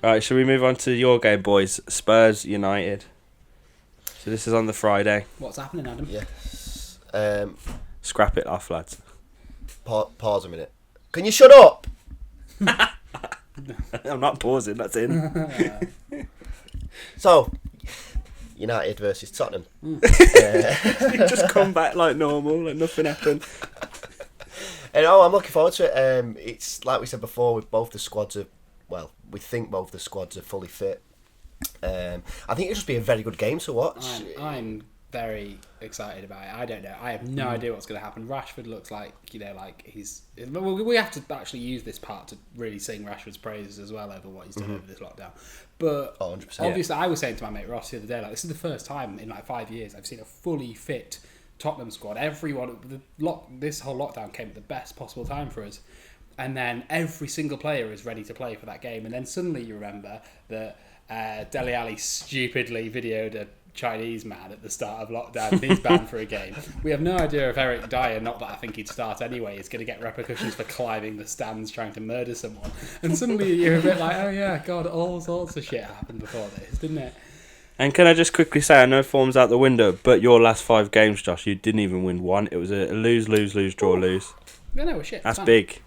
Right, shall we move on to your game, boys? Spurs United. So this is on the Friday. What's happening, Adam? Yes. Scrap it off, lads. Pause a minute. Can you shut up? I'm not pausing, that's in. So, United versus Tottenham. Just come back like normal, like nothing happened. And I'm looking forward to it. It's like we said before, with both the squads are, well, we think both the squads are fully fit. I think it'll just be a very good game to watch. I'm very excited about it. I don't know. I have no idea what's going to happen. Rashford looks like, like he's... We have to actually use this part to really sing Rashford's praises as well over what he's done over this lockdown. But 100%. obviously, I was saying to my mate Ross the other day, like, this is the first time in like 5 years I've seen a fully fit Tottenham squad. This whole lockdown came at the best possible time for us. And then every single player is ready to play for that game. And then suddenly you remember that Dele Alli stupidly videoed a Chinese man at the start of lockdown and he's banned for a game. We have no idea if Eric Dyer, not that I think he'd start anyway, is going to get repercussions for climbing the stands trying to murder someone. And suddenly you're a bit like, oh yeah, God, all sorts of shit happened before this, didn't it? And can I just quickly say, I know form's out the window, but your last 5 games, Josh, you didn't even win one. It was a lose, lose, lose, draw, lose. Yeah, no, shit. That's big.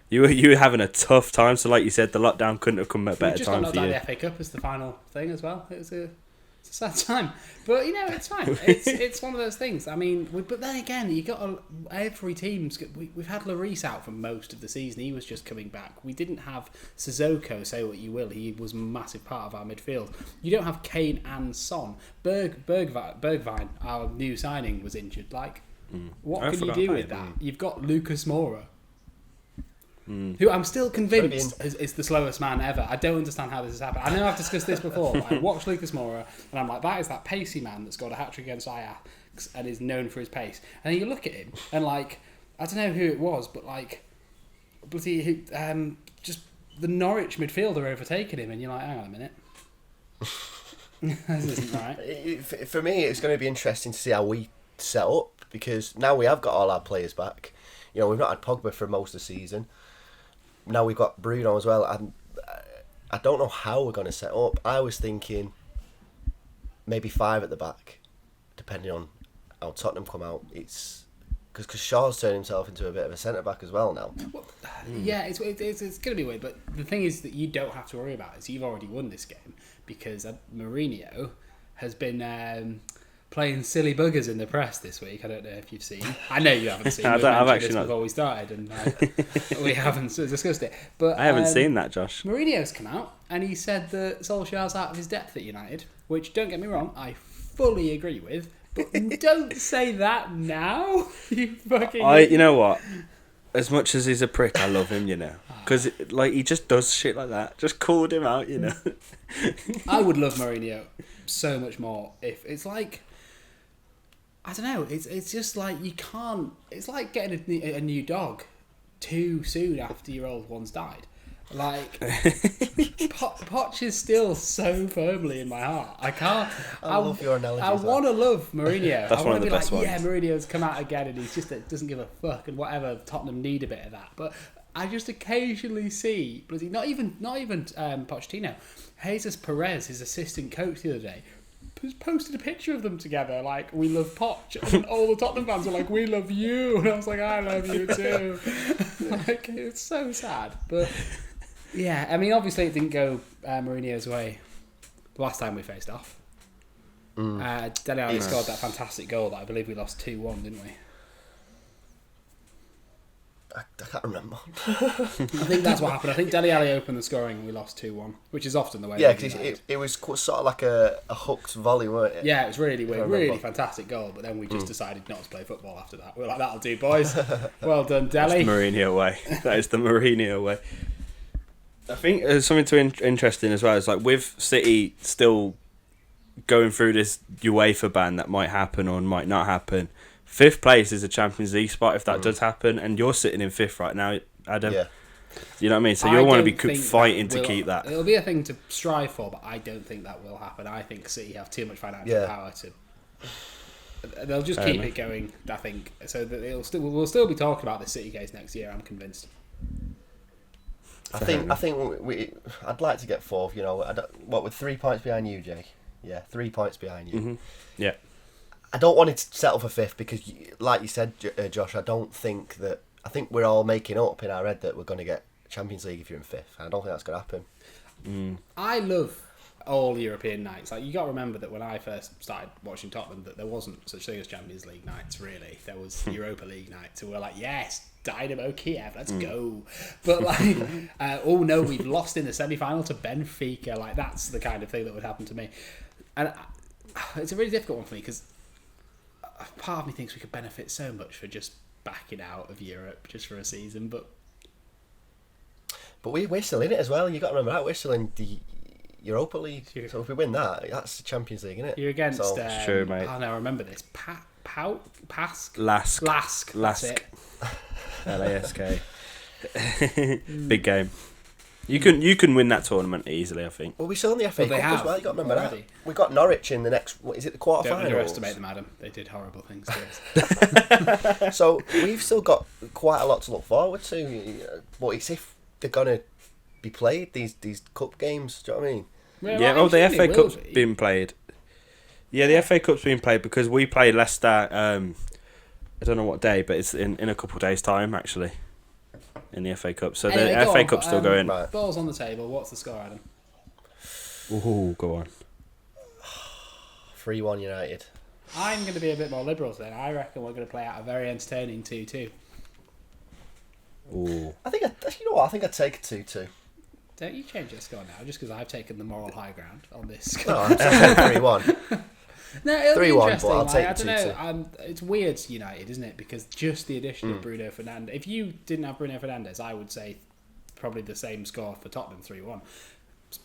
You were having a tough time, so like you said, the lockdown couldn't have come at a better time for you. We just got knocked out of the FA Cup as the final thing as well. It was a sad time, but it's fine. It's one of those things. I mean, but then again, you got every team's. We've had Lloris out for most of the season. He was just coming back. We didn't have Sissoko. Say what you will, he was a massive part of our midfield. You don't have Kane and Son. Bergwijn, our new signing, was injured. Like, what can you do with that? You've got Lucas Moura, who I'm still convinced is the slowest man ever. I don't understand how this has happened. I know I've discussed this before, but I watched Lucas Moura and I'm like, that is that pacey man that scored a hat-trick against Ajax and is known for his pace. And then you look at him and like, I don't know who it was, but like, bloody, just the Norwich midfielder overtaking him and you're like, hang on a minute. This isn't right. For me, it's going to be interesting to see how we set up, because now we have got all our players back. You know, we've not had Pogba for most of the season. Now we've got Bruno as well, and I don't know how we're going to set up. I was thinking maybe 5 at the back, depending on how Tottenham come out. It's because Shaw's turned himself into a bit of a centre back as well now. Well, yeah, it's going to be weird, but the thing is that you don't have to worry about it. So you've already won this game because Mourinho has been playing silly buggers in the press this week. I don't know if you've seen. I know you haven't seen. I've actually not. Before we started, and we haven't discussed it. But I haven't seen that, Josh. Mourinho's come out and he said that Solskjaer's out of his depth at United, which, don't get me wrong, I fully agree with. But don't say that now. You fucking. You know what? As much as he's a prick, I love him. You know, because like he just does shit like that. Just called him out. You know. I would love Mourinho so much more if it's like. I don't know. It's just like you can't. It's like getting a new dog too soon after your old one's died. Like Poch is still so firmly in my heart. I can't. I love your analogy. I want to love Mourinho. That's I one want of to be the best like, ones. yeah, Mourinho's come out again, and he's just doesn't give a fuck, and whatever. Tottenham need a bit of that, but I just occasionally see bloody not even Pochettino, Jesus Perez, his assistant coach the other day, posted a picture of them together, like, we love Poch, and all the Tottenham fans were like, we love you, and I was like, I love you too. Like, it's so sad, but yeah, I mean, obviously it didn't go Mourinho's way the last time we faced off. Dele Alli scored that fantastic goal that I believe we lost 2-1, didn't we? I can't remember. I think that's what happened. I think Dele Alli opened the scoring and we lost 2-1, which is often the way. Yeah, because it was sort of like a hooked volley, weren't it? Yeah, it was really weird, really fantastic goal, but then we just decided not to play football after that. We were like, that'll do, boys. Well done, Dele. That's the Mourinho way. That is the Mourinho way. I think there's something interesting as well. It's like with City still going through this UEFA ban that might happen or might not happen. 5th place is a Champions League spot if that does happen, and you're sitting in 5th right now, Adam. Yeah. You know what I mean? So you'll want to be fighting to keep that. It'll be a thing to strive for, but I don't think that will happen. I think City have too much financial power to. They'll just keep it going, I think, so that we'll still be talking about the City case next year. I'm convinced. I think I'd like to get fourth. You know, what with 3 points behind you, Jay? Yeah, 3 points behind you. Mm-hmm. Yeah. I don't want it to settle for fifth because, like you said, Josh, I think we're all making up in our head that we're going to get Champions League if you're in fifth. I don't think that's going to happen. I love all European nights. Like, you got to remember that when I first started watching Tottenham, that there wasn't such thing as Champions League nights. Really, there was Europa League nights. And we're like, yes, Dynamo Kiev, let's go. But like, oh no, we've lost in the semi-final to Benfica. Like, that's the kind of thing that would happen to me. And it's a really difficult one for me because part of me thinks we could benefit so much for just backing out of Europe just for a season, but we're still in it as well. You got to remember that we're still in the Europa League. So if we win that, that's the Champions League, isn't it? You're against. So, it's true, mate. Oh no, I remember this. Pask. Lask. That's it. LASK. Big game. You can win that tournament easily, I think. Well, we still in the FA Cup as well. You got to remember already. that. We got Norwich in the next. What is it? The quarterfinals. Don't underestimate them, Adam. They did horrible things to us. So we've still got quite a lot to look forward to. But it's if they're gonna be played these cup games. Do you know what I mean? Yeah. The FA Cup's been played. Yeah, the FA Cup's been played because we played Leicester. I don't know what day, but it's in a couple of days' time actually. In the FA Cup, so anyway, the FA Cup's still going. Right. Balls on the table. What's the score, Adam? Ooh, go on. 3-1 United. I'm going to be a bit more liberal then. I reckon we're going to play out a very entertaining 2-2. Ooh. I think I'd take a 2-2. Don't you change your score now, just because I've taken the moral high ground on this. No, I'm saying 3-1. No, it'll be 3-1, interesting. but I'll Like, take I don't 2-2. know. It's weird, United, isn't it? Because just the addition of Bruno Fernandes. If you didn't have Bruno Fernandes, I would say probably the same score for Tottenham, 3-1.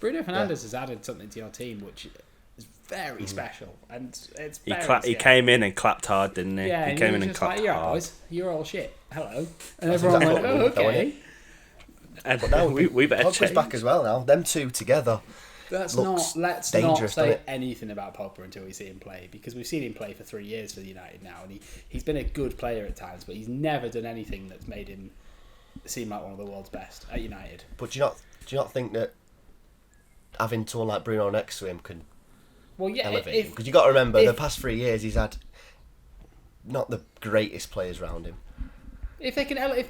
Bruno Fernandes has added something to your team which is very special, and it's very He came in and clapped hard, didn't he? Yeah, he came in and just clapped like, hard. boys, you're all shit. Hello, and That's everyone exactly went, what oh, we okay. And But now we better Pogba's change. back as well now. Them two together. Let's Looks not dangerous, say doesn't it? anything about Pogba until we see him play, because we've seen him play for 3 years for United now, and he's been a good player at times, but he's never done anything that's made him seem like one of the world's best at United. But do you not think that having someone like Bruno next to him can elevate him? Because you got to remember the past 3 years he's had not the greatest players around him. If they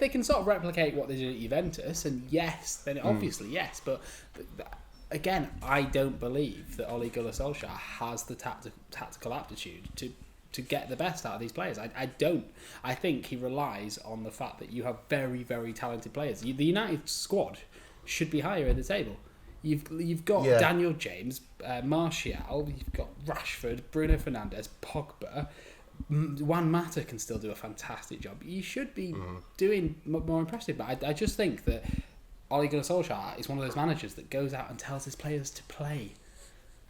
can sort of replicate what they did at Juventus, and yes, then obviously yes. But again, I don't believe that Ole Gunnar Solskjaer has the tactical aptitude to get the best out of these players. I don't. I think he relies on the fact that you have very, very talented players. The United squad should be higher in the table. You've got Daniel James, Martial, you've got Rashford, Bruno Fernandes, Pogba. Juan Mata can still do a fantastic job. You should be doing more impressive, but I just think that Ole Gunnar Solskjaer is one of those managers that goes out and tells his players to play,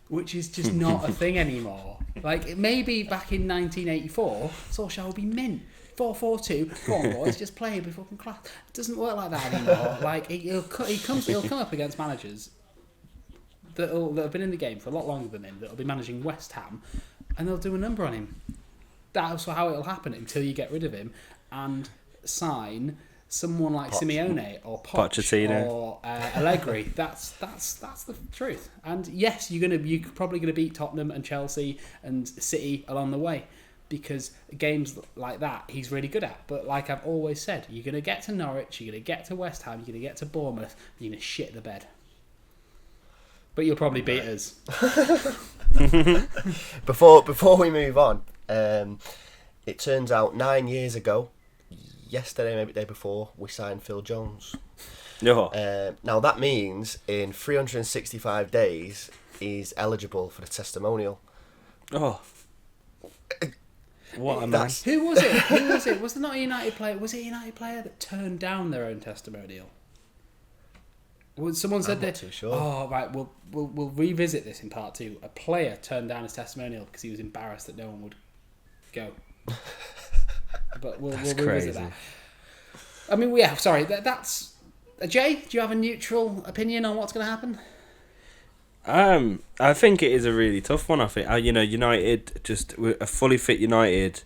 which is just not a thing anymore. Like, maybe back in 1984, Solskjaer would be mint. 4-4-2, go on boys, just play before fucking class. It doesn't work like that anymore. Like, he'll come up against managers that have been in the game for a lot longer than him, that'll be managing West Ham, and they'll do a number on him. That's how it'll happen until you get rid of him and sign someone like Simeone or Pochettino or Allegri. That's the truth. And yes, you're probably gonna beat Tottenham and Chelsea and City along the way, because games like that he's really good at. But like I've always said, you're gonna get to Norwich, you're gonna get to West Ham, you're gonna get to Bournemouth, you're gonna shit the bed. But you'll probably beat us. Before we move on, it turns out 9 years ago, yesterday, maybe the day before, we signed Phil Jones. Now that means in 365 days he's eligible for the testimonial. Oh, what a man! Who was it? Was it not a United player? Was it a United player that turned down their own testimonial? Someone said I'm that. not too sure. Oh right, we'll revisit this in part 2. A player turned down his testimonial because he was embarrassed that no one would go. But we'll revisit that. I mean, yeah. Sorry, that's. Jay, do you have a neutral opinion on what's going to happen? I think it is a really tough one. I think United, just a fully fit United,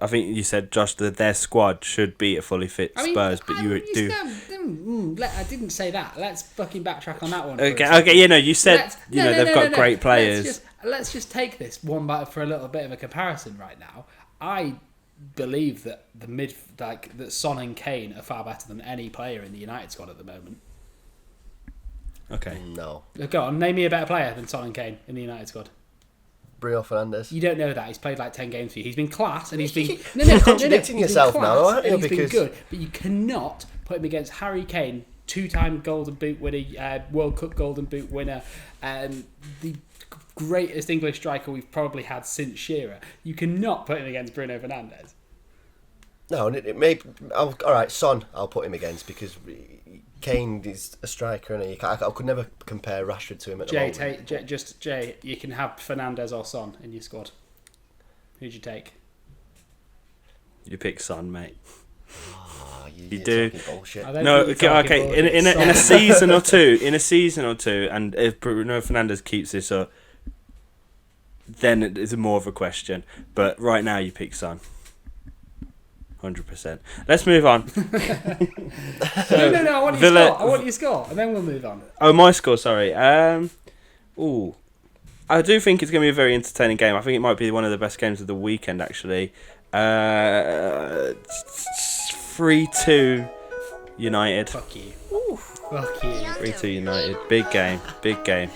I think you said, Josh, that their squad should beat a fully fit Spurs, but you do. I didn't say that. Let's fucking backtrack on that one. Okay. You said they've got great players. Let's just take this one for a little bit of a comparison right now. I believe that that Son and Kane are far better than any player in the United squad at the moment. Okay. No. Go on, name me a better player than Son and Kane in the United squad. Bruno Fernandes. You don't know that. He's played like 10 games for you. He's been class and he's been... You're contradicting yourself now, aren't you? He's been good. But you cannot put him against Harry Kane, 2-time Golden Boot winner, World Cup Golden Boot winner, the greatest English striker we've probably had since Shearer. You cannot put him against Bruno Fernandes. No, and it may... all right, Son, I'll put him against because... Kane is a striker, and I could never compare Rashford to him at the moment. Jay, you can have Fernandes or Son in your squad. Who'd you take? You pick Son, mate. Oh, you do. Bullshit. No, okay. In a season or two, and if Bruno Fernandes keeps this up, then it's more of a question. But right now, you pick Son. 100%. Let's move on. No. I want your score, and then we'll move on. Oh, my score. Sorry. I do think it's going to be a very entertaining game. I think it might be one of the best games of the weekend, actually. 3-2 United. Fuck you. 3-2 United. Big game.